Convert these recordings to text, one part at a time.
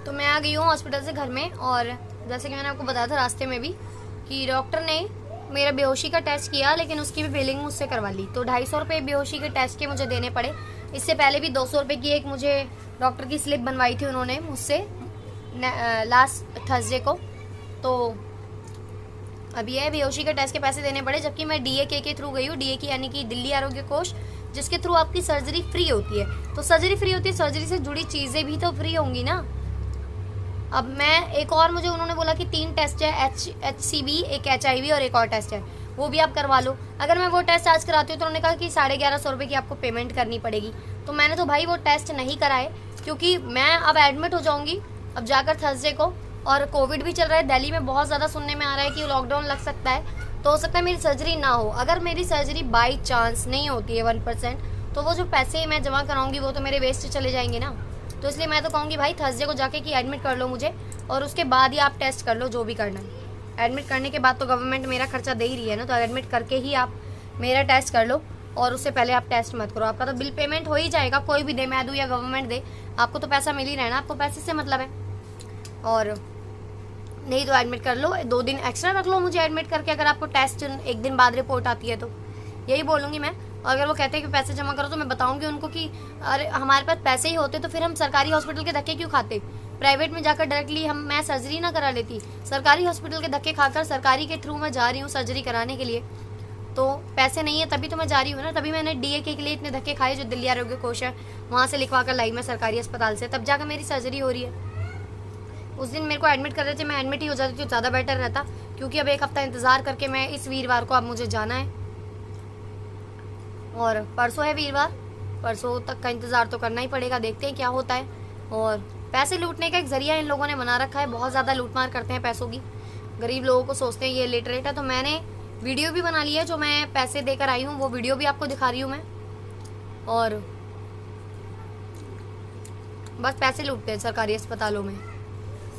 तो मैं आ गई हूँ हॉस्पिटल से घर में, और जैसे कि मैंने आपको बताया था रास्ते में भी कि डॉक्टर ने मेरा बेहोशी का टेस्ट किया, लेकिन उसकी भी बिलिंग मुझसे करवा ली। तो 250 रुपये बेहोशी के टेस्ट के मुझे देने पड़े। इससे पहले भी 200 रुपये की एक मुझे डॉक्टर की स्लिप बनवाई थी उन्होंने मुझसे लास्ट थर्सडे को। तो अब ये बेहोशी के टेस्ट के पैसे देने पड़े, जबकि मैं DAK के थ्रू गई हूँ। DAK यानी कि दिल्ली आरोग्य कोष, जिसके थ्रू आपकी सर्जरी फ्री होती है। तो सर्जरी फ्री होती है, सर्जरी से जुड़ी चीज़ें भी तो फ्री होंगी ना। अब मैं एक और, मुझे उन्होंने बोला कि 3 टेस्ट है, HCV, एक HIV और एक और टेस्ट है, वो भी आप करवा लो। अगर मैं वो टेस्ट आज कराती हूँ तो उन्होंने कहा कि 1150 रुपये की आपको पेमेंट करनी पड़ेगी। तो मैंने तो भाई वो टेस्ट नहीं कराए, क्योंकि मैं अब एडमिट हो जाऊँगी अब जाकर थर्सडे को, और कोविड भी चल रहा है दिल्ली में, बहुत ज़्यादा सुनने में आ रहा है कि लॉकडाउन लग सकता है। तो हो सकता है मेरी सर्जरी ना हो। अगर मेरी सर्जरी बाई चांस नहीं होती है 1%, तो वो जो पैसे मैं जमा कराऊंगी वो तो मेरे वेस्ट चले जाएंगे ना। तो इसलिए मैं तो कहूँगी भाई थर्सडे को जाके कि एडमिट कर लो मुझे, और उसके बाद ही आप टेस्ट कर लो जो भी करना है। एडमिट करने के बाद तो गवर्नमेंट मेरा खर्चा दे ही रही है ना, तो एडमिट करके ही आप मेरा टेस्ट कर लो, और उससे पहले आप टेस्ट मत करो। आपका तो बिल पेमेंट हो ही जाएगा, कोई भी दे, मैं दूँ या गवर्नमेंट दे, आपको तो पैसा मिल ही रहना, आपको पैसे से मतलब है। और नहीं तो एडमिट कर लो, 2 दिन एक्स्ट्रा रख लो मुझे एडमिट करके, अगर आपको टेस्ट 1 दिन बाद रिपोर्ट आती है तो। यही बोलूँगी मैं। अगर वो कहते हैं कि पैसे जमा करो, तो मैं बताऊंगी उनको कि अरे हमारे पास पैसे ही होते तो फिर हम सरकारी हॉस्पिटल के धक्के क्यों खाते। प्राइवेट में जाकर डायरेक्टली मैं सर्जरी ना करा लेती। सरकारी हॉस्पिटल के धक्के खाकर सरकारी के थ्रू मैं जा रही हूँ सर्जरी कराने के लिए, तो पैसे नहीं है तभी तो मैं जा रही हूँ ना। तभी मैंने DAK के लिए इतने धक्के खाए, जो दिल्ली आरोग्य कोष है वहाँ से लिखवा कर लाई मैं सरकारी अस्पताल से, तब जाकर मेरी सर्जरी हो रही है। उस दिन मेरे को एडमिट कर रहे थे, मैं एडमिट ही हो जाती तो ज़्यादा बेटर रहता, क्योंकि अब 1 हफ्ता इंतज़ार करके मैं इस वीरवार को अब मुझे जाना है, और परसों है वीरवार, परसों तक का इंतज़ार तो करना ही पड़ेगा। देखते हैं क्या होता है। और पैसे लूटने का एक ज़रिया इन लोगों ने बना रखा है, बहुत ज़्यादा लूटमार करते हैं पैसों की। गरीब लोगों को सोचते हैं ये लिटरेट है। तो मैंने वीडियो भी बना ली है, जो मैं पैसे देकर आई हूँ वो वीडियो भी आपको दिखा रही हूँ मैं। और बस पैसे लूटते हैं सरकारी अस्पतालों में,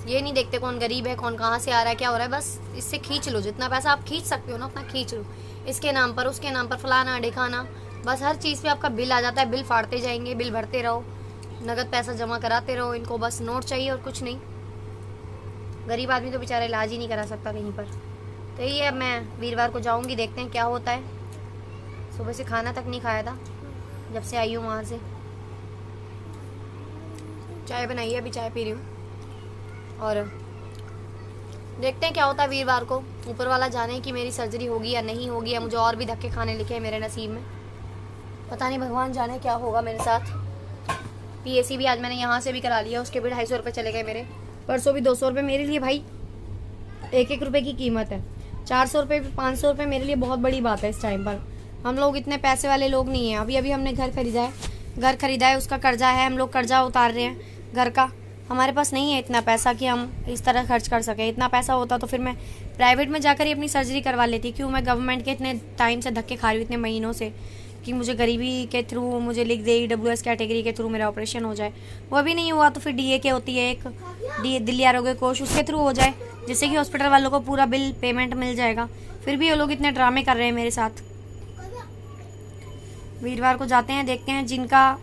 ये नहीं देखते कौन गरीब है, कौन कहाँ से आ रहा है, क्या हो रहा है। बस इससे खींच लो, जितना पैसा आप खींच सकते हो ना उतना खींच लो, इसके नाम पर उसके नाम पर, फलाना ढिकाना, बस हर चीज़ पे आपका बिल आ जाता है। बिल फाड़ते जाएंगे, बिल भरते रहो, नगद पैसा जमा कराते रहो। इनको बस नोट चाहिए और कुछ नहीं। गरीब आदमी तो बेचारा इलाज ही नहीं करा सकता कहीं पर। तो ये अब मैं वीरवार को जाऊँगी, देखते हैं क्या होता है। सुबह से खाना तक नहीं खाया था जब से आई हूँ वहाँ से। चाय बनाई है, अभी चाय पी रही हूँ, और देखते हैं क्या होता है वीरवार को। ऊपर वाला जाने कि मेरी सर्जरी होगी या नहीं होगी, या मुझे और भी धक्के खाने लिखे हैं मेरे नसीब में, पता नहीं, भगवान जाने क्या होगा मेरे साथ। PAC भी आज मैंने यहाँ से भी करा लिया, उसके भी 250 रुपये चले गए मेरे। परसों भी 200 रुपये। मेरे लिए भाई 1-1 रुपये की कीमत है। 400 रुपये 500 रुपये मेरे लिए बहुत बड़ी बात है इस टाइम पर। हम लोग इतने पैसे वाले लोग नहीं हैं। अभी अभी हमने घर खरीदा है, उसका कर्जा है, हम लोग कर्जा उतार रहे हैं घर का। हमारे पास नहीं है इतना पैसा कि हम इस तरह खर्च कर सकें। इतना पैसा होता तो फिर मैं प्राइवेट में जाकर ही अपनी सर्जरी करवा लेती। क्यों मैं गवर्नमेंट के इतने टाइम से धक्के खा रही हूँ, इतने महीनों से, कि मुझे गरीबी के थ्रू मुझे लिख दे EWS कैटेगरी के थ्रू मेरा ऑपरेशन हो जाए। वो भी नहीं हुआ तो फिर DAK होती है एक, दिल्ली आरोग्य कोष, उसके थ्रू हो जाए, जिससे कि हॉस्पिटल वालों को पूरा बिल पेमेंट मिल जाएगा। फिर भी वो लोग इतने ड्रामे कर रहे हैं मेरे साथ। वीरवार को जाते हैं, देखते हैं। जिनका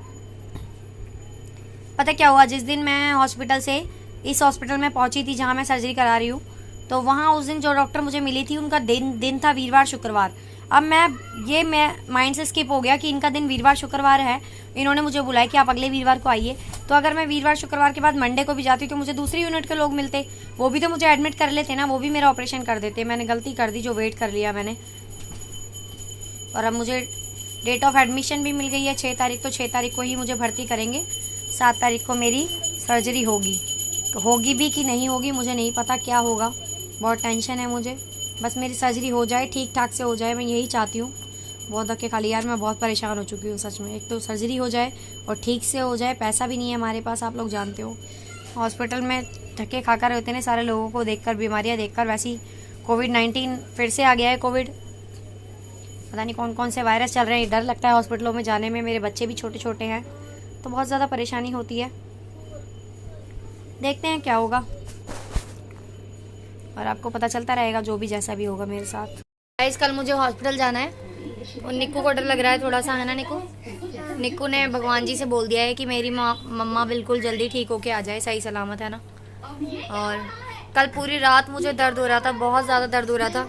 पता क्या हुआ, जिस दिन मैं हॉस्पिटल से इस हॉस्पिटल में पहुंची थी जहां मैं सर्जरी करा रही हूँ, तो वहां उस दिन जो डॉक्टर मुझे मिली थी उनका दिन था वीरवार शुक्रवार। अब मैं माइंड से स्किप हो गया कि इनका दिन वीरवार शुक्रवार है। इन्होंने मुझे बुलाया कि आप अगले वीरवार को आइए। तो अगर मैं वीरवार शुक्रवार के बाद मंडे को भी जाती तो मुझे दूसरी यूनिट के लोग मिलते, वो भी तो मुझे एडमिट कर लेते ना, वो भी मेरा ऑपरेशन कर देते। मैंने गलती कर दी जो वेट कर लिया मैंने। और अब मुझे डेट ऑफ एडमिशन भी मिल गई है 6 तारीख। तो 6 तारीख को ही मुझे भर्ती करेंगे। 7 तारीख को मेरी सर्जरी होगी भी कि नहीं होगी मुझे नहीं पता क्या होगा। बहुत टेंशन है मुझे, बस मेरी सर्जरी हो जाए, ठीक ठाक से हो जाए, मैं यही चाहती हूँ। बहुत धक्के खा लिए यार, मैं बहुत परेशान हो चुकी हूँ सच में। एक तो सर्जरी हो जाए और ठीक से हो जाए, पैसा भी नहीं है हमारे पास, आप लोग जानते हो। हॉस्पिटल में धक्के खाकर इतने सारे लोगों को देखकर, बीमारियाँ देखकर, वैसी COVID-19 फिर से आ गया है। कोविड, पता नहीं कौन कौन से वायरस चल रहे हैं। डर लगता है हॉस्पिटलों में जाने में। मेरे बच्चे भी छोटे छोटे हैं, तो बहुत ज़्यादा परेशानी होती है। देखते हैं क्या होगा, और आपको पता चलता रहेगा जो भी जैसा भी होगा मेरे साथ। गाइस कल मुझे हॉस्पिटल जाना है, और निक्कू को डर लग रहा है थोड़ा सा, है ना निक्कू? निक्कू ने भगवान जी से बोल दिया है कि मेरी मम्मा बिल्कुल जल्दी ठीक होके आ जाए, सही सलामत है ना। और कल पूरी रात मुझे दर्द हो रहा था, बहुत ज़्यादा दर्द हो रहा था।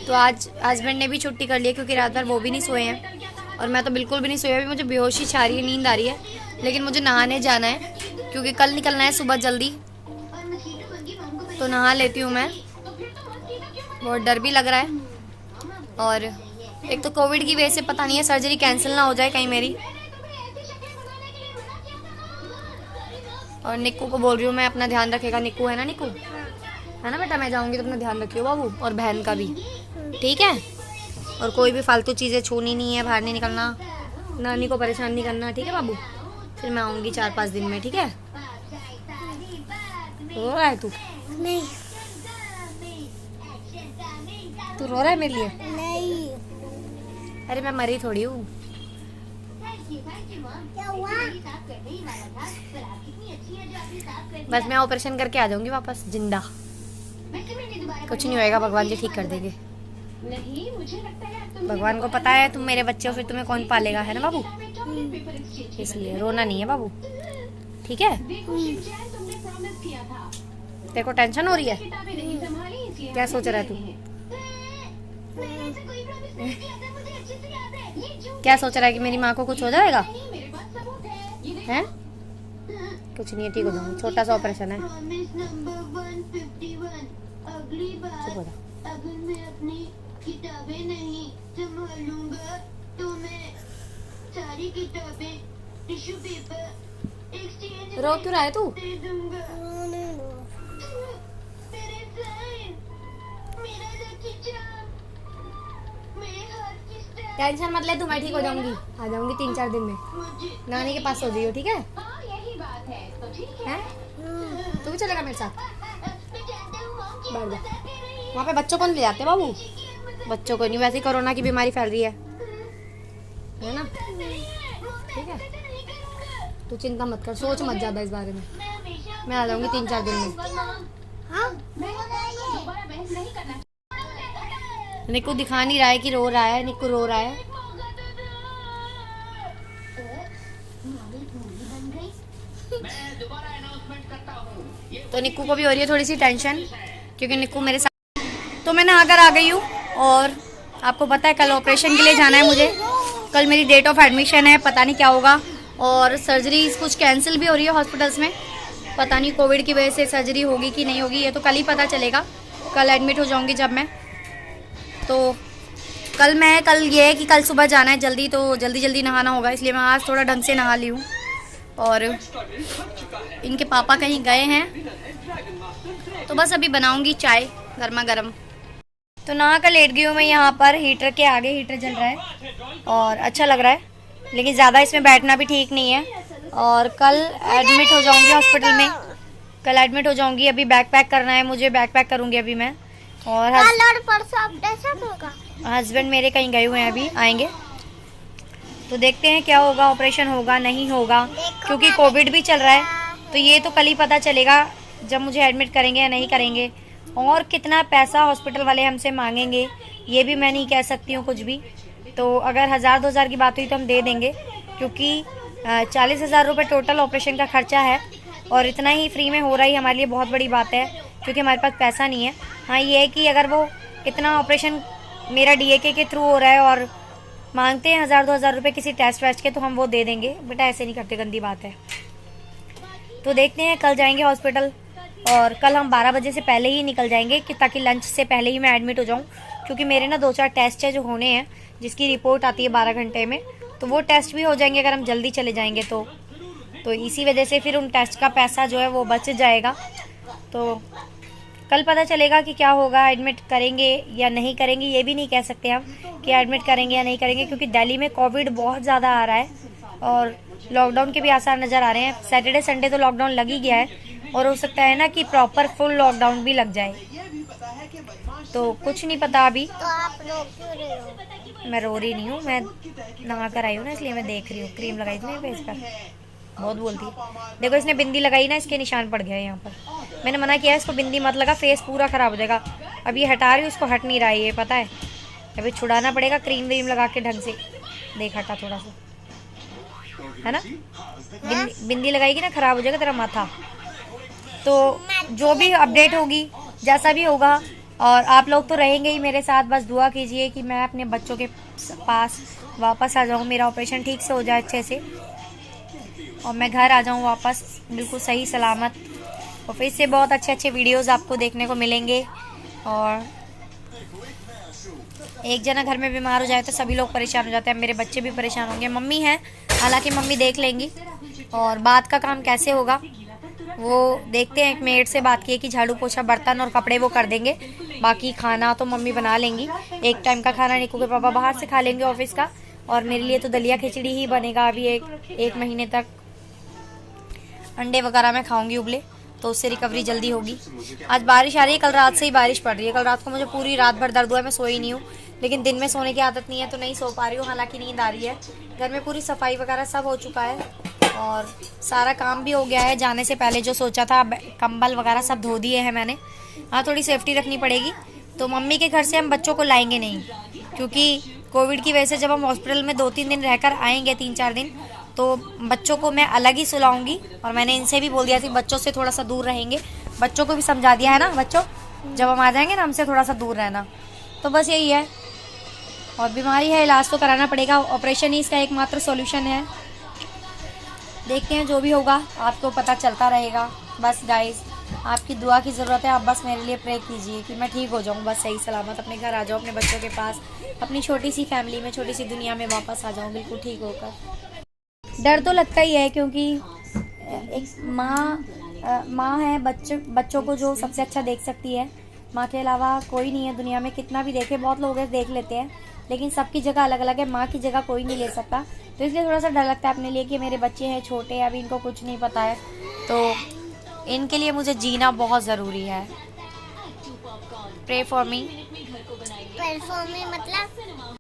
तो आज हस्बैंड ने भी छुट्टी कर ली है क्योंकि रात भर वो भी नहीं सोए हैं और मैं तो बिल्कुल भी नहीं सोई। अभी मुझे बेहोशी छा रही है, नींद आ रही है, लेकिन मुझे नहाने जाना है क्योंकि कल निकलना है सुबह जल्दी। तो नहा लेती हूँ मैं, बहुत डर भी लग रहा है। और एक तो कोविड की वजह से पता नहीं है सर्जरी कैंसिल ना हो जाए कहीं मेरी। और निक्कू को बोल रही हूँ मैं अपना ध्यान रखेगा। निक्कू है ना, निक्कू है ना बेटा, मैं जाऊँगी तो अपना ध्यान रखियो बाबू, और बहन का भी, ठीक है। और कोई भी फालतू चीज़ें छूनी नहीं है, बाहर नहीं निकलना, नानी को परेशान नहीं करना, ठीक है बाबू। फिर मैं आऊँगी 4-5 दिन में, ठीक है। रो रहा है तू? नहीं। तू रो रहा है मेरे लिए? नहीं। अरे मैं मरी थोड़ी हूँ। क्या हुआ? बस मैं ऑपरेशन करके आ जाऊंगी वापस जिंदा, कुछ नहीं होएगा, भगवान जी ठीक कर देंगे। भगवान को पता है तुम मेरे बच्चे हो, फिर तुम्हें कौन पालेगा, है ना बाबू। इसलिए रोना नहीं है बाबू, ठीक है। तेरे को टेंशन हो रही है? क्या सोच रहा है तू? क्या सोच रहा है कि मेरी माँ को कुछ हो जाएगा? हैं? कुछ नहीं है, ठीक हो जाऊंगी, छोटा सा ऑपरेशन है। चुप हो जा। अगर मैं अपनी किताबें नहीं संभालूंगा तो मैं सारी किताबें, टिश्यू पेपर एक्सचेंज रो क्यों रहा है तू? दे दूंगा। मेरे साइन, मेरा लकी चार्म, मेरे हाथ की स्टाइल। टेंशन मत ले तू, मैं ठीक हो जाऊंगी, आ जाऊंगी 3-4 दिन में। मुझे नानी के पास हो जाइयो, ठीक है? हाँ यही बात है, तो ठीक है। हैं? तू भी चलेगा मेरे साथ? मैं जानता हूँ मॉम की बैठ जा। बताते रही वहाँ पे बच्चों को नहीं ले जाते बाबू, बच्चों को नहीं, वैसे ही कोरोना की बीमारी फैल रही है ना, ठीक है। तू चिंता मत कर, सोच मत ज्यादा इस बारे में, मैं आ जाऊंगी 3-4 दिन में। हाँ निक्कू दिखा नहीं रहा है कि रो रहा है, निक्कू रो रहा है। तो निक्कू को भी हो रही है थोड़ी सी टेंशन क्योंकि निक्कू मेरे साथ। तो मैं नहाकर आ गई हूँ और आपको पता है कल ऑपरेशन के लिए जाना है मुझे। कल मेरी डेट ऑफ एडमिशन है, पता नहीं क्या होगा। और सर्जरी कुछ कैंसिल भी हो रही है हॉस्पिटल्स में, पता नहीं कोविड की वजह से सर्जरी होगी कि नहीं होगी, ये तो कल ही पता चलेगा। कल एडमिट हो जाऊंगी जब मैं, तो कल ये है कि कल सुबह जाना है जल्दी, तो जल्दी नहाना होगा, इसलिए मैं आज थोड़ा ढंग से नहा ली हूँ। और इनके पापा कहीं गए हैं तो बस अभी बनाऊंगी चाय गर्मा गर्म। तो नहा कर लेट गई हूँ मैं यहाँ पर, हीटर के आगे, हीटर जल रहा है और अच्छा लग रहा है, लेकिन ज़्यादा इसमें बैठना भी ठीक नहीं है। और कल एडमिट हो जाऊंगी हॉस्पिटल में, कल एडमिट हो जाऊंगी। अभी बैग पैक करना है मुझे, बैग पैक करूंगी अभी मैं। और हस्बैंड मेरे कहीं गए हुए हैं, अभी आएंगे तो देखते हैं क्या होगा, ऑपरेशन होगा नहीं होगा, क्योंकि कोविड भी चल रहा है। तो ये तो कल ही पता चलेगा जब मुझे एडमिट करेंगे या नहीं करेंगे। और कितना पैसा हॉस्पिटल वाले हमसे मांगेंगे ये भी मैं नहीं कह सकती हूँ कुछ भी। तो अगर 1000-2000 की बात हुई तो हम दे देंगे, क्योंकि 40,000 रुपये टोटल ऑपरेशन का खर्चा है और इतना ही फ्री में हो रहा है हमारे लिए बहुत बड़ी बात है, क्योंकि हमारे पास पैसा नहीं है। हाँ ये है कि अगर वो इतना ऑपरेशन मेरा DAK के थ्रू हो रहा है और मांगते हैं 1000-2000 रुपये किसी टेस्ट वेस्ट के, तो हम वो दे देंगे। बेटा ऐसे नहीं करते, गंदी बात है। तो देखते हैं, कल जाएंगे हॉस्पिटल और कल हम 12 बजे से पहले ही निकल जाएंगे कि ताकि लंच से पहले ही मैं एडमिट हो जाऊं, क्योंकि मेरे ना 2-4 टेस्ट है जो होने हैं, जिसकी रिपोर्ट आती है 12 घंटे में, तो वो टेस्ट भी हो जाएंगे अगर हम जल्दी चले जाएंगे तो इसी वजह से फिर उन टेस्ट का पैसा जो है वो बच जाएगा। तो कल पता चलेगा कि क्या होगा, एडमिट करेंगे या नहीं करेंगे ये भी नहीं कह सकते हम कि एडमिट करेंगे या नहीं करेंगे, क्योंकि दिल्ली में कोविड बहुत ज़्यादा आ रहा है और लॉकडाउन के भी आसार नज़र आ रहे हैं। सैटरडे संडे तो लॉकडाउन लग ही गया है और हो सकता है ना कि प्रॉपर फुल लॉकडाउन भी लग जाए, तो कुछ नहीं पता अभी। तो आप रो क्यों रहे हो? मैं रो रही नहीं हूँ, मैं नहा कर आई हूँ ना, इसलिए मैं देख रही हूँ। क्रीम लगाई थी ना फेस पर, बहुत बोलती है। देखो इसने बिंदी लगाई ना, इसके निशान पड़ गया है यहाँ पर। मैंने मना किया इसको बिंदी मत लगा, फेस पूरा ख़राब हो जाएगा। अब ये हटा रही हूँ, उसको हट नहीं रहा है ये, पता है। अभी छुड़ाना पड़ेगा क्रीम व्रीम लगा के ढंग से। देख हटा थोड़ा सा। है ना? बिंदी लगाएगी ना, खराब हो जाएगा तेरा माथा। तो जो भी अपडेट होगी, जैसा भी होगा, और आप लोग तो रहेंगे ही मेरे साथ, बस दुआ कीजिए कि मैं अपने बच्चों के पास वापस आ जाऊँ, मेरा ऑपरेशन ठीक से हो जाए अच्छे से, और मैं घर आ जाऊँ वापस बिल्कुल सही सलामत। और फिर से बहुत अच्छे अच्छे वीडियोस आपको देखने को मिलेंगे। और एक जना घर में बीमार हो जाए तो सभी लोग परेशान हो जाते हैं, मेरे बच्चे भी परेशान होंगे। मम्मी है, हालांकि मम्मी देख लेंगी, और बात का काम कैसे होगा वो देखते हैं। एक मेड से बात की है कि झाड़ू पोछा बर्तन और कपड़े वो कर देंगे, बाकी खाना तो मम्मी बना लेंगी। एक टाइम का खाना निकू के पापा बाहर से खा लेंगे ऑफिस का, और मेरे लिए तो दलिया खिचड़ी ही बनेगा अभी एक महीने तक। अंडे वगैरह मैं खाऊंगी उबले, तो उससे रिकवरी जल्दी होगी। आज बारिश आ रही है, कल रात से ही बारिश पड़ रही है। कल रात को मुझे पूरी रात भर दर्द हुआ है, मैं सोई नहीं हूँ, लेकिन दिन में सोने की आदत नहीं है तो नहीं सो पा रही हूँ, हालांकि नींद आ रही है। घर में पूरी सफाई वगैरह सब हो चुका है, और सारा काम भी हो गया है। जाने से पहले जो सोचा था, कंबल वगैरह सब धो दिए हैं मैंने। हाँ, थोड़ी सेफ्टी रखनी पड़ेगी। तो मम्मी के घर से हम बच्चों को लाएंगे नहीं, क्योंकि कोविड की वजह से जब हम हॉस्पिटल में 2-3 दिन रहकर आएंगे, 3-4 दिन, तो बच्चों को मैं अलग ही सुलाऊंगी। और मैंने इनसे भी बोल दिया था बच्चों से थोड़ा सा दूर रहेंगे, बच्चों को भी समझा दिया है ना, बच्चों जब हम आ जाएंगे ना, हमसे थोड़ा सा दूर रहना। तो बस यही है, और बीमारी है, इलाज तो कराना पड़ेगा, ऑपरेशन ही इसका एकमात्र सॉल्यूशन है। देखते हैं जो भी होगा, आपको पता चलता रहेगा। बस गाइस, आपकी दुआ की ज़रूरत है, आप बस मेरे लिए प्रे कीजिए कि मैं ठीक हो जाऊँ, बस सही सलामत अपने घर आ जाऊँ, अपने बच्चों के पास, अपनी छोटी सी फैमिली में, छोटी सी दुनिया में वापस आ जाऊँ बिल्कुल ठीक होकर। डर तो लगता ही है, क्योंकि एक माँ है, बच्चों को जो सबसे अच्छा देख सकती है, माँ के अलावा कोई नहीं है दुनिया में। कितना भी देखे, बहुत लोग देख लेते हैं, लेकिन सबकी जगह अलग अलग है, माँ की जगह कोई नहीं ले सकता। तो इसलिए थोड़ा सा डर लगता है अपने लिए कि मेरे बच्चे हैं छोटे, अभी इनको कुछ नहीं पता है, तो इनके लिए मुझे जीना बहुत ज़रूरी है। Pray for me pray for me मतलब